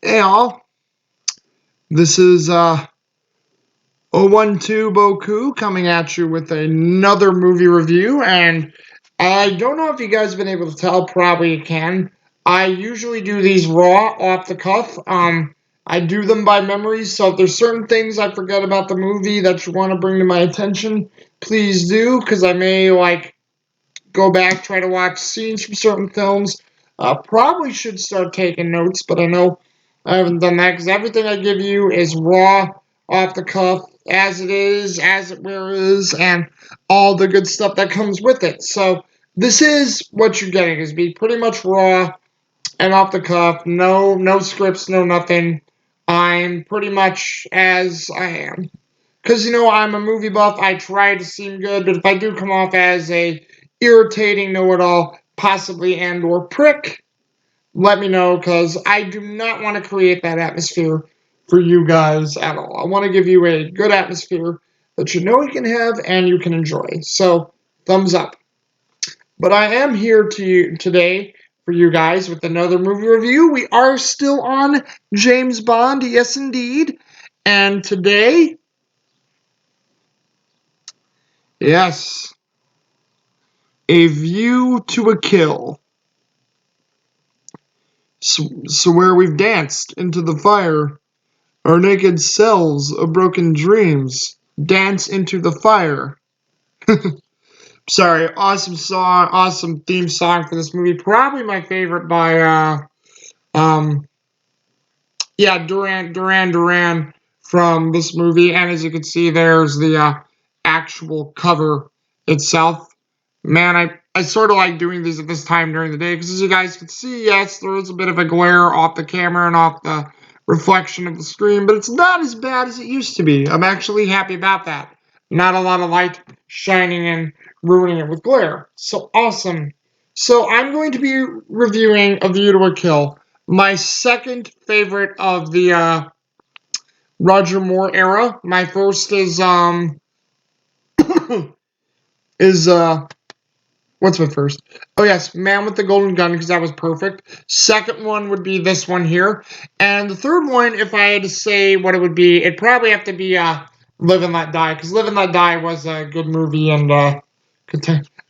Hey all, this is 012 Boku coming at you with another movie review, and I don't know if you guys have been able to tell, probably you can. I usually do these raw, off the cuff. I do them by memory, so if there's certain things I forget about the movie that you want to bring to my attention, please do, because I may, go back, try to watch scenes from certain films. Probably should start taking notes, but I know I haven't done that because everything I give you is raw, off the cuff, as it is, as it where is, and all the good stuff that comes with it. So this is what you're getting is be pretty much raw and off the cuff. No scripts, no nothing. I'm pretty much as I am. Because, I'm a movie buff. I try to seem good, but if I do come off as a irritating know-it-all, possibly and or prick, let me know, because I do not want to create that atmosphere for you guys at all. I want to give you a good atmosphere that you know you can have and you can enjoy. So, thumbs up. But I am here to you today for you guys with another movie review. We are still on James Bond, yes indeed. And today, yes, A View to a Kill. So where we've danced into the fire, our naked selves of broken dreams dance into the fire. Sorry, awesome song, awesome theme song for this movie. Probably my favorite by um yeah, Duran from this movie. And as you can see, there's the actual cover itself. Man, I sort of like doing these at this time during the day because as you guys can see, yes, there is a bit of a glare off the camera and off the reflection of the screen, but it's not as bad as it used to be. I'm actually happy about that. Not a lot of light shining and ruining it with glare. So awesome. So I'm going to be reviewing A View to a Kill, my second favorite of the Roger Moore era. My first is is what's my first? Oh, yes, Man with the Golden Gun, because that was perfect. Second one would be this one here. And the third one, if I had to say what it would be, it'd probably have to be Live and Let Die, because Live and Let Die was a good movie. And,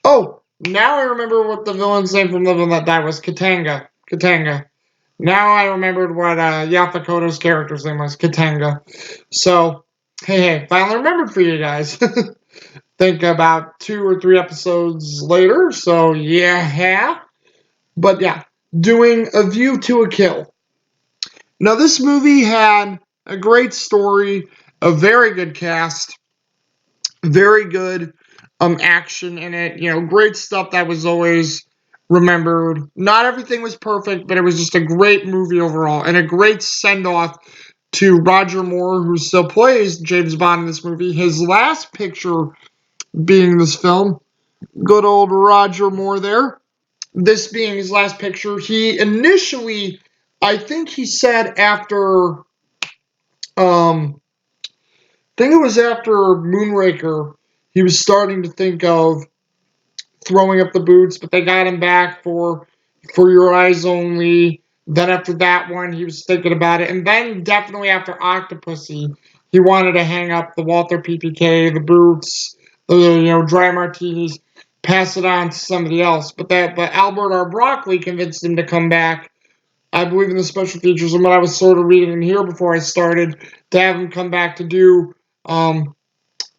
oh, now I remember what the villain's name from Live and Let Die was. Katanga. Katanga. Now I remembered what Yaphet Kotto's character's name was. Katanga. So, hey, finally remembered for you guys. Think about 2 or 3 episodes later. So yeah, but yeah, doing A View to a Kill. Now this movie had a great story, a very good cast, very good action in it. Great stuff that was always remembered. Not everything was perfect, but it was just a great movie overall and a great send off to Roger Moore, who still plays James Bond in this movie. His last picture being this film. Good old Roger Moore there. This being his last picture. He initially, I think he said after, I think it was after Moonraker, he was starting to think of throwing up the boots, but they got him back for Your Eyes Only. Then after that one, he was thinking about it, and then definitely after Octopussy, he wanted to hang up the Walther PPK, the boots, the dry martinis, pass it on to somebody else. But Albert R. Broccoli convinced him to come back. I believe in the special features, and what I was sort of reading in here before I started, to have him come back to do um,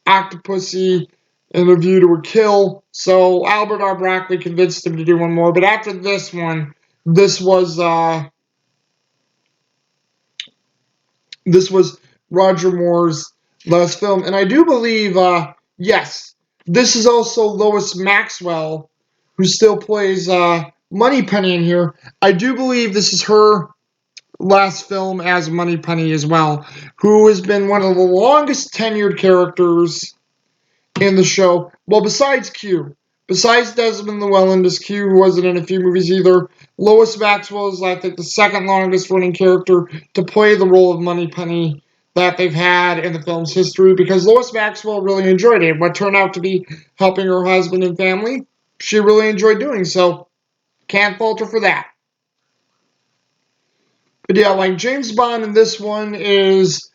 Octopussy and A View to a Kill. So Albert R. Broccoli convinced him to do one more. But after this one, this was uh, this was Roger Moore's last film, and I do believe yes, this is also Lois Maxwell, who still plays Moneypenny in here. I do believe this is her last film as Moneypenny as well, who has been one of the longest tenured characters in the show. Well, besides Q, besides Desmond Llewellyn as Q, who wasn't in a few movies either, Lois Maxwell is, I think, the second longest running character to play the role of Moneypenny that they've had in the film's history, because Lois Maxwell really enjoyed it. What turned out to be helping her husband and family, she really enjoyed doing so. Can't fault her for that. But yeah, like James Bond in this one is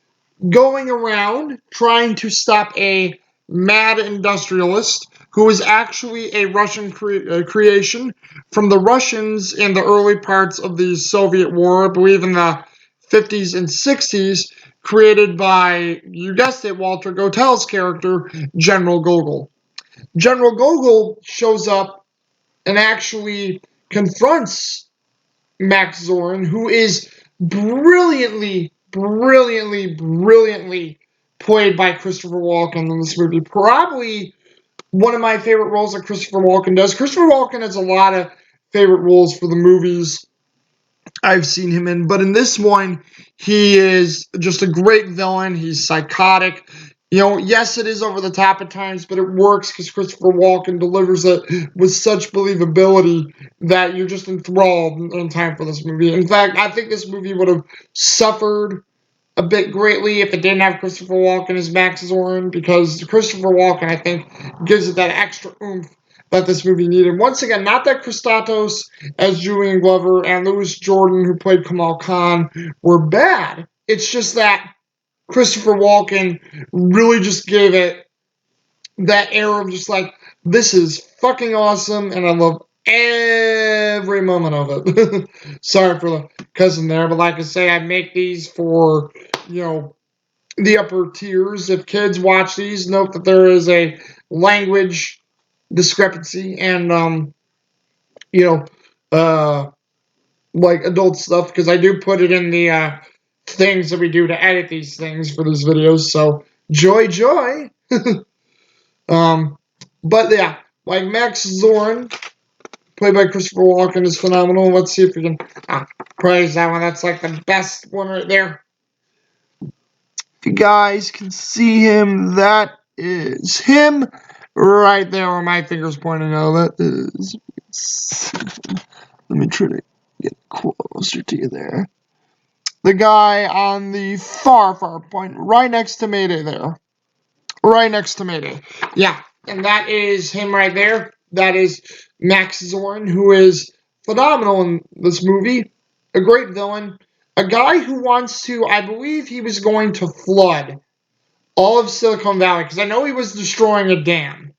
going around trying to stop a mad industrialist who is actually a Russian creation from the Russians in the early parts of the Soviet War, I believe in the 50s and 60s, created by, you guessed it, Walter Gotell's character, General Gogol. General Gogol shows up and actually confronts Max Zorin, who is brilliantly played by Christopher Walken in this movie. Probably one of my favorite roles that Christopher Walken does. Christopher Walken has a lot of favorite roles for the movies I've seen him in, but in this one, he is just a great villain. He's psychotic. You know, yes, it is over the top at times, but it works because Christopher Walken delivers it with such believability that you're just enthralled in time for this movie. In fact, I think this movie would have suffered a bit greatly if it didn't have Christopher Walken as Max Zorin, because Christopher Walken, I think, gives it that extra oomph that this movie needed. Once again, not that Christatos as Julian Glover and Louis Jordan, who played Kamal Khan, were bad. It's just that Christopher Walken really just gave it that air of just like, this is fucking awesome, and I love every moment of it. Sorry for the cousin there, but like I say, I make these for, you know, the upper tiers. If kids watch these, note that there is a language discrepancy and, you know, uh, like adult stuff, because I do put it in the things that we do to edit these things for these videos. So joy. um, but yeah, like Max Zorn, played by Christopher Walken, is phenomenal. Let's see if we can praise that one. That's like the best one right there. If you guys can see him, that is him right there where my finger's pointing. Oh, that is. Let me try to get closer to you there. The guy on the far point, right next to Mayday there. Right next to Mayday. Yeah, and that is him right there. That is Max Zorn, who is phenomenal in this movie. A great villain. A guy who wants to, I believe he was going to flood all of Silicon Valley, because I know he was destroying a dam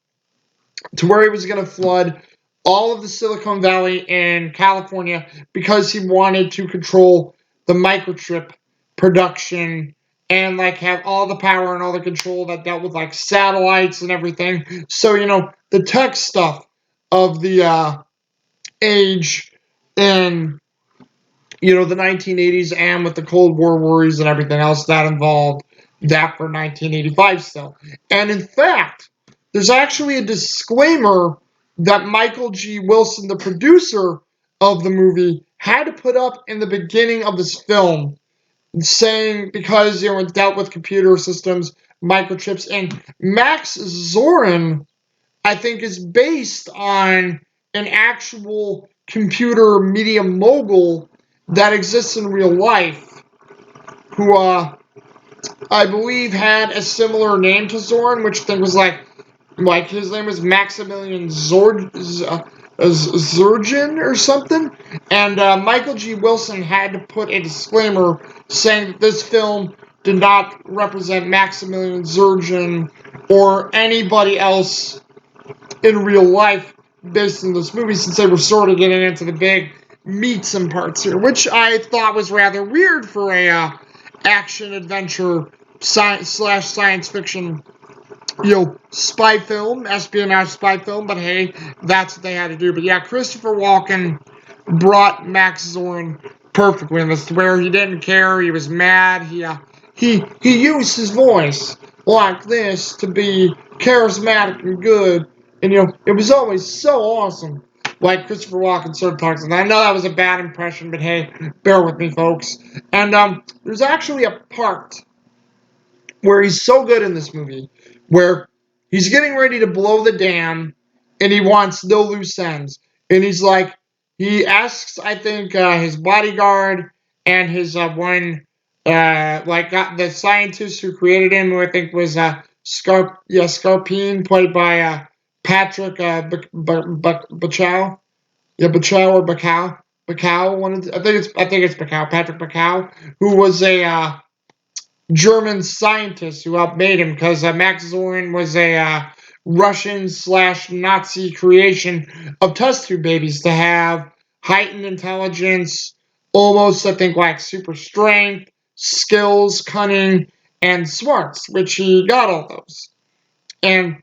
to where he was going to flood all of the Silicon Valley in California because he wanted to control the microchip production and like have all the power and all the control that dealt with like satellites and everything. So, you know, the tech stuff of the age in, you know, the 1980s and with the Cold War worries and everything else that involved that for 1985 still. And in fact, there's actually a disclaimer that Michael G. Wilson, the producer of the movie, had to put up in the beginning of this film, saying because, you know, it dealt with computer systems, microchips, and Max Zorin, I think, is based on an actual computer media mogul that exists in real life, who I believe had a similar name to Zorn, which I think was like his name was Maximilian Zurgin or something. And Michael G. Wilson had to put a disclaimer saying that this film did not represent Maximilian Zurgin or anybody else in real life based in this movie, since they were sort of getting into the big meats and parts here, which I thought was rather weird for a action adventure science fiction, you know, spy film, espionage spy film. But hey, that's what they had to do. But yeah, Christopher Walken brought Max Zorn perfectly in this, where he didn't care, he was mad, he used his voice like this to be charismatic and good, and you know, it was always so awesome. Like Christopher Walken sort of talks, and I know that was a bad impression, but hey, bear with me, folks. And there's actually a part where he's so good in this movie, where he's getting ready to blow the dam, and he wants no loose ends. And he's like, he asks, I think, his bodyguard and his the scientist who created him, who I think was Scarpine, played by Patrick Bachow. Yeah, Bachow or Bacow. Bacow. I think it's Bacow, Patrick Bacow, who was a German scientist who helped made him because Max Zorin was a Russian slash Nazi creation of test tube babies to have heightened intelligence, almost I think like super strength, skills, cunning, and smarts, which he got all those. And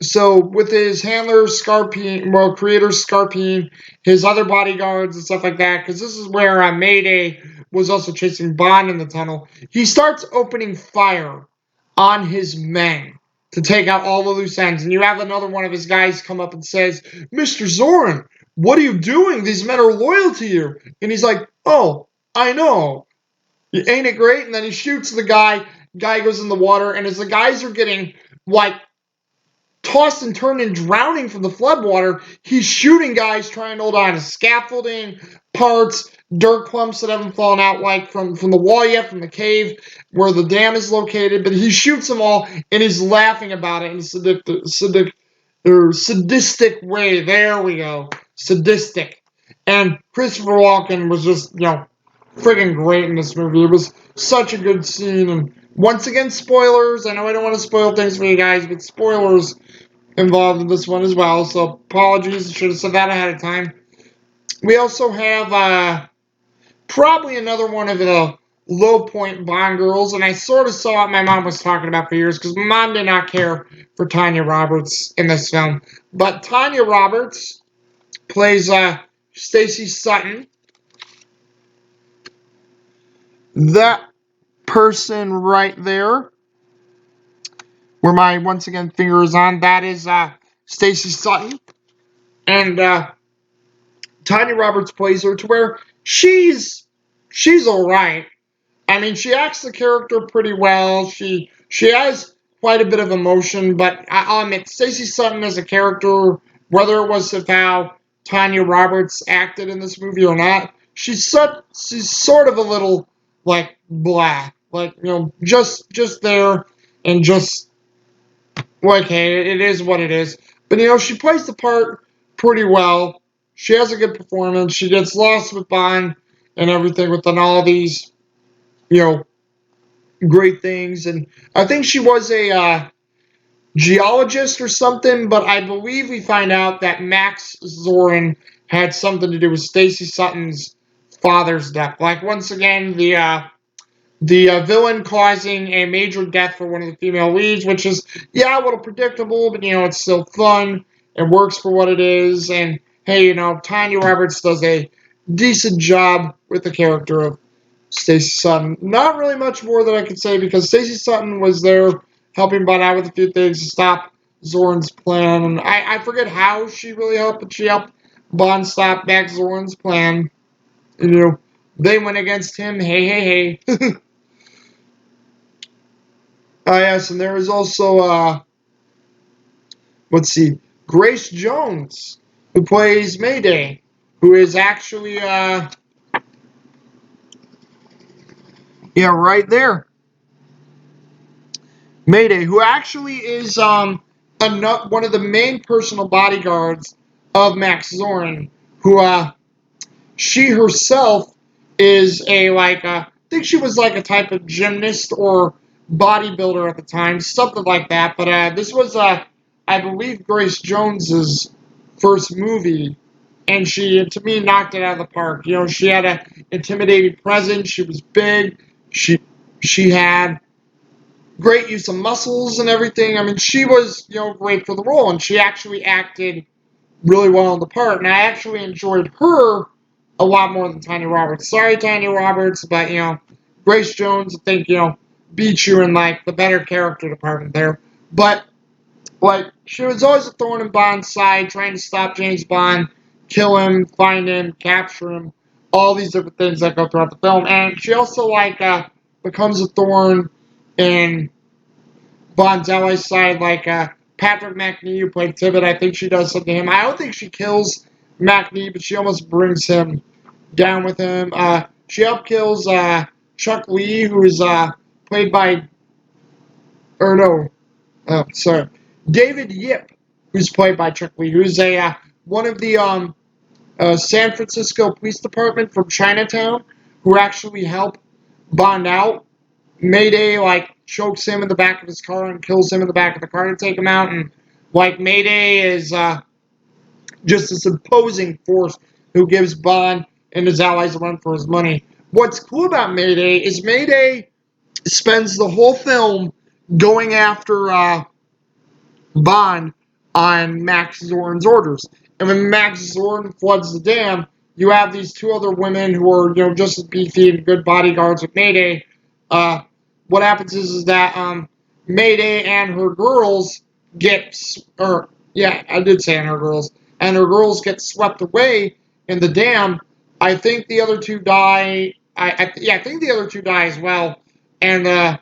so with his handler Scarpine, well, creator Scarpine, his other bodyguards and stuff like that, because this is where Mayday was also chasing Bond in the tunnel. He starts opening fire on his men to take out all the loose ends, and you have another one of his guys come up and says, "Mr. Zorin, what are you doing? These men are loyal to you." And he's like, "Oh, I know. Ain't it great?" And then he shoots the guy. Guy goes in the water, and as the guys are getting like tossed and turned and drowning from the floodwater, he's shooting guys trying to hold on to scaffolding, parts, dirt clumps that haven't fallen out like from the wall yet, from the cave where the dam is located. But he shoots them all and he's laughing about it in a sadistic way. There we go. Sadistic. And Christopher Walken was just, friggin' great in this movie. It was such a good scene. And once again, spoilers. I know I don't want to spoil things for you guys, but spoilers involved in this one as well. So apologies. I should have said that ahead of time. We also have probably another one of the low point Bond girls, and I sort of saw what my mom was talking about for years because my mom did not care for Tanya Roberts in this film. But Tanya Roberts plays Stacy Sutton. That person right there, where my once again finger is on, that is Stacy Sutton, and Tanya Roberts plays her to where she's all right. I mean, she acts the character pretty well. She has quite a bit of emotion, but I'll admit, Stacey Sutton as a character, whether it was of how Tanya Roberts acted in this movie or not, she's sort of a little like blah, like just there and just like hey, it is what it is. But she plays the part pretty well. She has a good performance. She gets lost with Bond and everything within all these you know great things. And I think she was a geologist or something, but I believe we find out that Max Zorin had something to do with Stacy Sutton's father's death. Like, once again, the villain causing a major death for one of the female leads, which is, yeah, a little predictable, but, it's still fun. It works for what it is. And, hey, Tanya Roberts does a decent job with the character of Stacey Sutton. Not really much more that I could say because Stacey Sutton was there helping Bond out with a few things to stop Zorin's plan. And I forget how she really helped, but she helped Bond stop Max Zorin's plan. And, they went against him. Hey, hey, hey. Yes, and there is also, let's see, Grace Jones, who plays Mayday, who is actually, yeah, right there. Mayday, who actually is one of the main personal bodyguards of Max Zorin, who she herself is I think she was like a type of gymnast or bodybuilder at the time, something like that. But this was I believe Grace Jones's first movie, and she to me knocked it out of the park. She had a intimidating presence. She was big. She had great use of muscles and everything. I mean, she was, great for the role, and she actually acted really well in the part. And I actually enjoyed her a lot more than Tanya Roberts. Sorry, Tanya Roberts, but, Grace Jones, I think, beat you in, like, the better character department there. But, like, she was always a thorn in Bond's side, trying to stop James Bond, kill him, find him, capture him, all these different things that go throughout the film. And she also, becomes a thorn in Bond's ally side, like Patrick McNee, who played Tibbet. I think she does something to him. I don't think she kills McNee, but she almost brings him down with him. She up kills Chuck Lee, who is played by, or no, sorry, David Yip, who's played by Chuck Lee, who's a one of the San Francisco Police Department from Chinatown who actually help Bond out. Mayday like chokes him in the back of his car and kills him in the back of the car to take him out, and like Mayday is just this imposing force who gives Bond and his allies a run for his money. What's cool about Mayday is Mayday spends the whole film going after Bond on Max Zorn's orders. And when Max Zorn floods the dam, you have these two other women who are, just as beefy and good bodyguards with Mayday. Uh, what happens is that Mayday and her girls or yeah, I did say and her girls, and her girls get swept away in the dam. I think the other two die. I think the other two die as well. And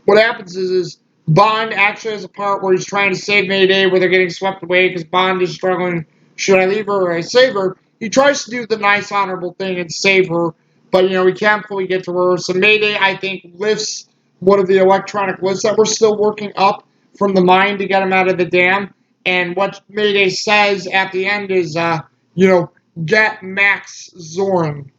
what happens is Bond actually has a part where he's trying to save Mayday, where they're getting swept away because Bond is struggling. Should I leave her or I save her? He tries to do the nice, honorable thing and save her, but he can't fully get to her. So Mayday, I think, lifts one of the electronic lifts that we're still working up from the mine to get him out of the dam. And what Mayday says at the end is, get Max Zorn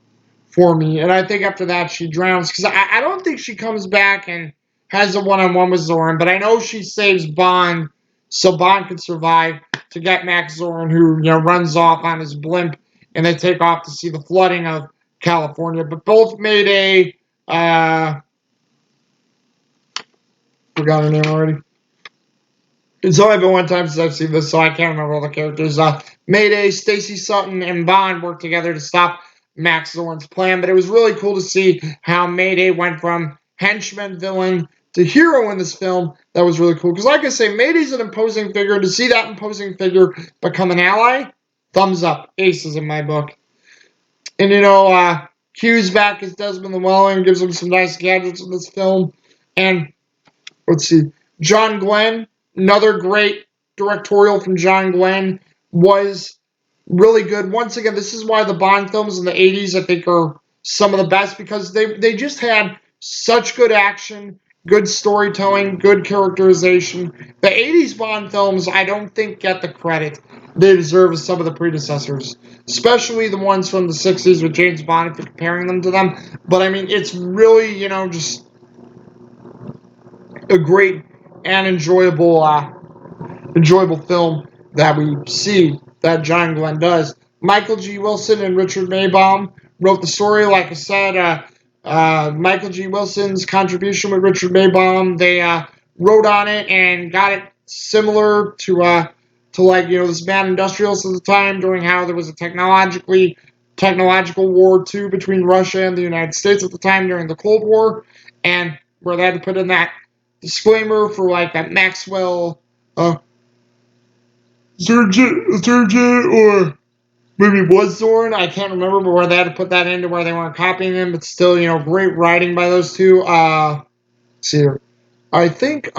for me. And I think after that she drowns because I don't think she comes back and has a one-on-one with Zorn, but I know she saves Bond so Bond can survive to get Max Zorn, who runs off on his blimp, and they take off to see the flooding of California. But both Mayday, forgot her name already. It's only been one time since I've seen this, so I can't remember all the characters. Mayday, Stacy Sutton, and Bond work together to stop Max Zorn's plan, but it was really cool to see how Mayday went from henchman villain to hero in this film. That was really cool. Because, like I say, Mayday's an imposing figure. To see that imposing figure become an ally, thumbs up. Aces in my book. And, Q's back as Desmond Llewellyn, gives him some nice gadgets in this film. And let's see. John Glenn, another great directorial from John Glenn, was really good. Once again, this is why the Bond films in the 80s, I think, are some of the best because they just had such good action, good storytelling, good characterization. The 80s Bond films, I don't think, get the credit they deserve as some of the predecessors, especially the ones from the 60s with James Bond, if you're comparing them to them. But, I mean, it's really, just a great and enjoyable film that we see that John Glenn does. Michael G. Wilson and Richard Maybaum wrote the story. Like I said, Michael G. Wilson's contribution with Richard Maybaum, they wrote on it and got it similar to like this Mad Industrials at the time, during how there was a technological war too between Russia and the United States at the time during the Cold War, and where they had to put in that disclaimer for like that Maxwell Sergeant, or maybe it was Zorn. I can't remember, but where they had to put that into where they weren't copying him, but still, great writing by those two. Let's see here. I think,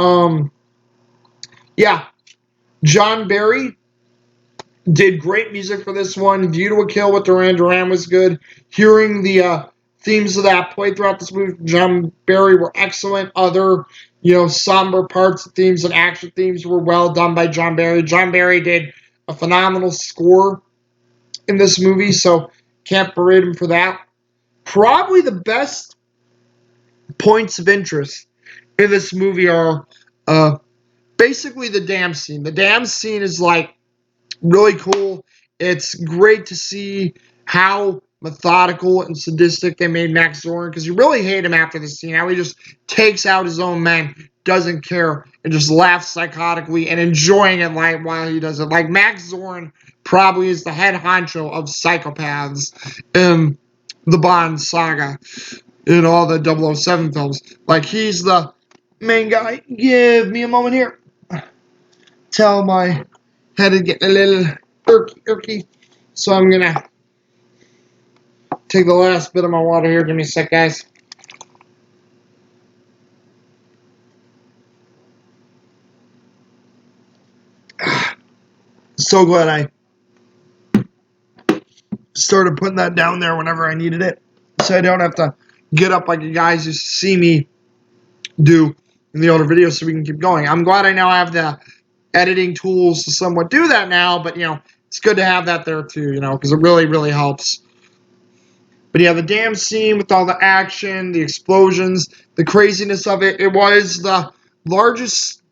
yeah, John Barry did great music for this one. View to a Kill with Duran Duran was good. Hearing the themes of that played throughout this movie from John Barry were excellent. Other, somber parts, themes, and action themes were well done by John Barry. John Barry did a phenomenal score in this movie, so can't berate him for that. Probably the best points of interest in this movie are basically the dam scene. The dam scene is like really cool. It's great to see how methodical and sadistic they made Max Zorn, because you really hate him after the scene. How he just takes out his own men, doesn't care, and just laughs psychotically and enjoying it like while he does it. Like Max Zorn probably is the head honcho of psychopaths in the Bond saga in all the 007 films. Like he's the main guy. Give me a moment here. Tell my head to get a little irky. So I'm gonna take the last bit of my water here. Give me a sec, guys. So glad I started putting that down there whenever I needed it, so I don't have to get up like you guys used to see me do in the older videos, so we can keep going. I'm glad I now have the editing tools to somewhat do that now, but it's good to have that there too, because it really, really helps. But yeah, the damn scene with all the action, the explosions, the craziness of it, it was the largest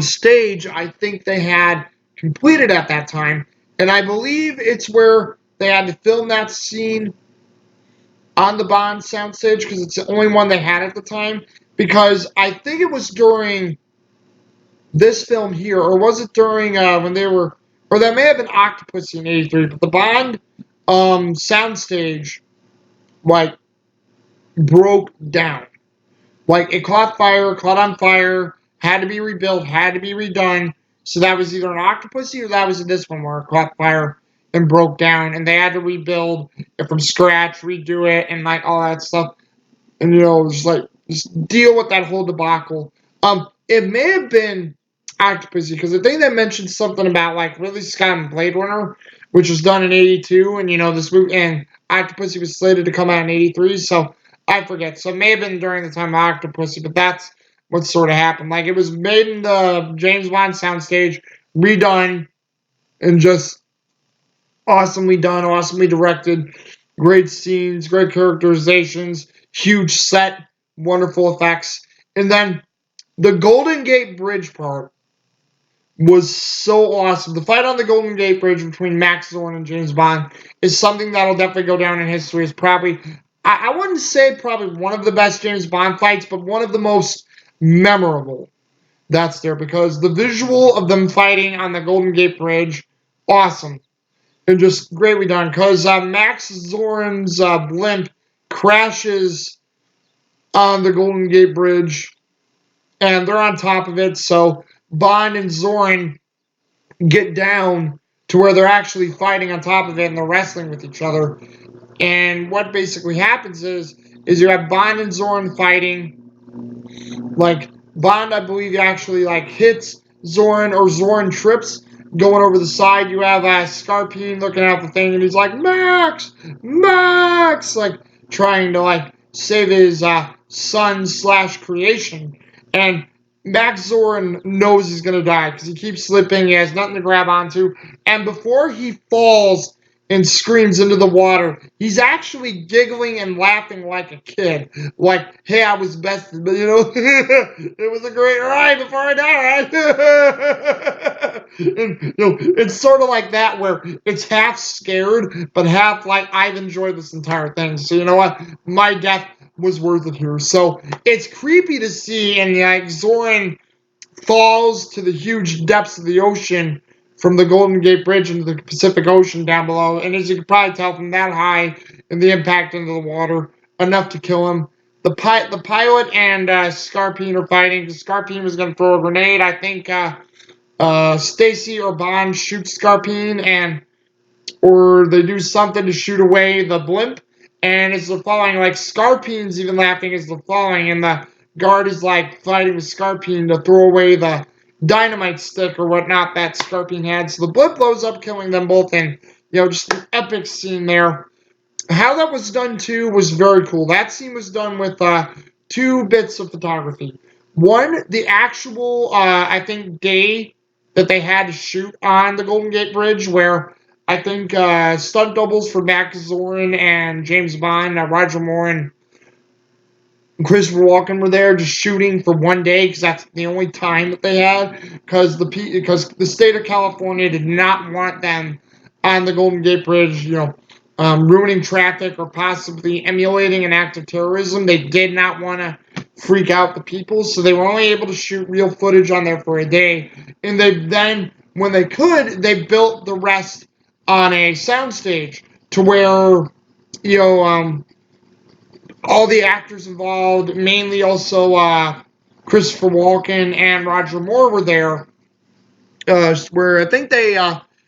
stage I think they had completed at that time. And I believe it's where they had to film that scene on the Bond soundstage because it's the only one they had at the time. Because I think it was during this film here, or was it during when they were, or that may have been Octopussy in '83, but the Bond soundstage like broke down. Like it caught fire, caught on fire, had to be rebuilt, had to be redone. So that was either an Octopussy or that was in this one where it caught fire and broke down, and they had to rebuild it from scratch, redo it, and like all that stuff. And just like just deal with that whole debacle. It may have been Octopussy because I think they mentioned something about like Ridley Scott and Blade Runner, which was done in '82, and this movie and Octopussy was slated to come out in '83. So I forget. So it may have been during the time of Octopussy, but that's what sort of happened. Like it was made in the James Bond soundstage, redone, and just awesomely done, awesomely directed, great scenes, great characterizations, huge set, wonderful effects. And then the Golden Gate Bridge part was so awesome. The fight on the Golden Gate Bridge between Max Zorn and James Bond is something that'll definitely go down in history as probably, I wouldn't say probably one of the best James Bond fights, but one of the most memorable that's there because the visual of them fighting on the Golden Gate Bridge, awesome and just greatly done because Max Zorin's blimp crashes on the Golden Gate Bridge and they're on top of it. So Bond and Zorin get down to where they're actually fighting on top of it and they're wrestling with each other. And what basically happens is you have Bond and Zorin fighting. Like Bond, I believe, actually like hits Zorin or Zorin trips going over the side. You have Scarpine looking out the thing, and he's like Max, Max, like trying to like save his son slash creation. And Max Zorin knows he's gonna die because he keeps slipping. He has nothing to grab onto, and before he falls and screams into the water, he's actually giggling and laughing like a kid. Like, hey, I was bested, but it was a great ride before I died. And, it's sort of like that where it's half scared, but half like I've enjoyed this entire thing. So you know what? My death was worth it here. So it's creepy to see, and like Zoran falls to the huge depths of the ocean from the Golden Gate Bridge into the Pacific Ocean down below. And as you can probably tell from that high and the impact into the water, enough to kill him. The pilot and Scarpine are fighting. Scarpine was going to throw a grenade. I think Stacy or Bond shoots Scarpine and or they do something to shoot away the blimp. And as they're falling, like Scarpine's even laughing as they're falling, and the guard is like fighting with Scarpine to throw away the dynamite stick or whatnot that Scarpine had. So the blimp blows up, killing them both, and just an epic scene there. How that was done too was very cool. That scene was done with two bits of photography. One, the actual I think day that they had to shoot on the Golden Gate Bridge, where I think stunt doubles for Max Zorin and James Bond, Roger Moore and Christopher Walken were there just shooting for one day because that's the only time that they had because the state of California did not want them on the Golden Gate Bridge, ruining traffic or possibly emulating an act of terrorism. They did not want to freak out the people, so they were only able to shoot real footage on there for a day. And they then, when they could, they built the rest on a soundstage to where, you know, all the actors involved, mainly also Christopher Walken and Roger Moore were there, where I think they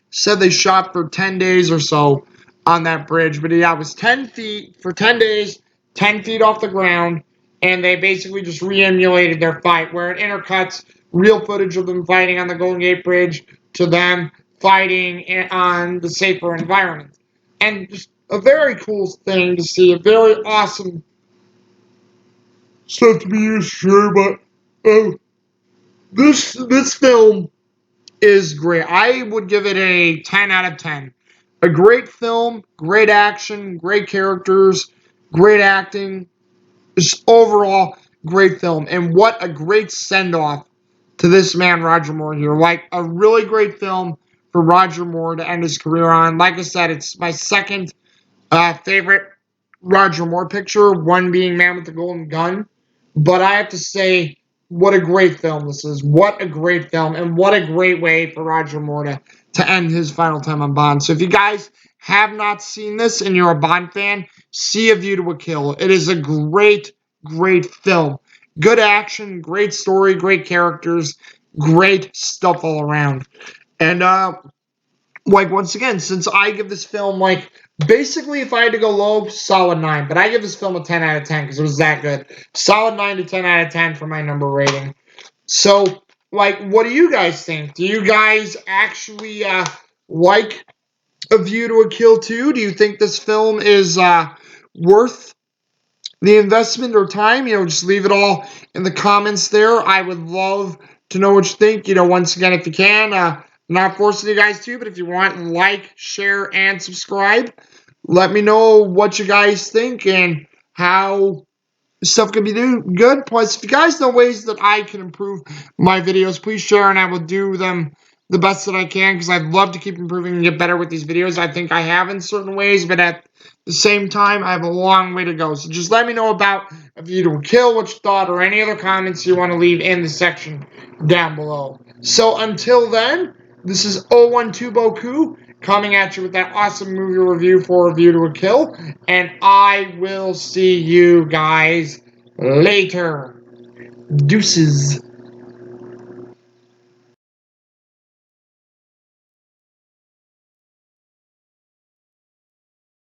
said they shot for 10 days or so on that bridge. But yeah, it was 10 feet for 10 days, 10 feet off the ground, and they basically just re-emulated their fight, where it intercuts real footage of them fighting on the Golden Gate Bridge to them fighting on the safer environment. And just a very cool thing to see, a very awesome stuff to be used, sure, but this film is great. I would give it a 10 out of 10. A great film, great action, great characters, great acting, just overall great film. And what a great send off to this man, Roger Moore, here. Like, a really great film for Roger Moore to end his career on. Like I said, it's my second favorite Roger Moore picture, one being Man with the Golden Gun. But I have to say, what a great film this is. What a great film, and what a great way for Roger Moore to end his final time on Bond. So if you guys have not seen this and you're a Bond fan, see A View to a Kill. It is a great, great film. Good action, great story, great characters, great stuff all around. And like, once again, since I give this film, like, basically, if I had to go low, solid 9, but I give this film a 10 out of 10 because it was that good. Solid 9 to 10 out of 10 for my number rating. So, like, what do you guys think? Do you guys actually like A View to a Kill too? Do you think this film is worth the investment or time? Just leave it all in the comments there. I would love to know what you think. Once again, if you can, not forcing you guys to, but if you want, like, share, and subscribe. Let me know what you guys think and how stuff could be doing good. Plus, if you guys know ways that I can improve my videos, please share, and I will do them the best that I can, because I'd love to keep improving and get better with these videos. I think I have in certain ways, but at the same time, I have a long way to go. So just let me know about A View to a Kill, what you thought, or any other comments you want to leave in the section down below. So until then, this is 012 Boku coming at you with that awesome movie review for A View to a Kill, and I will see you guys later. Deuces.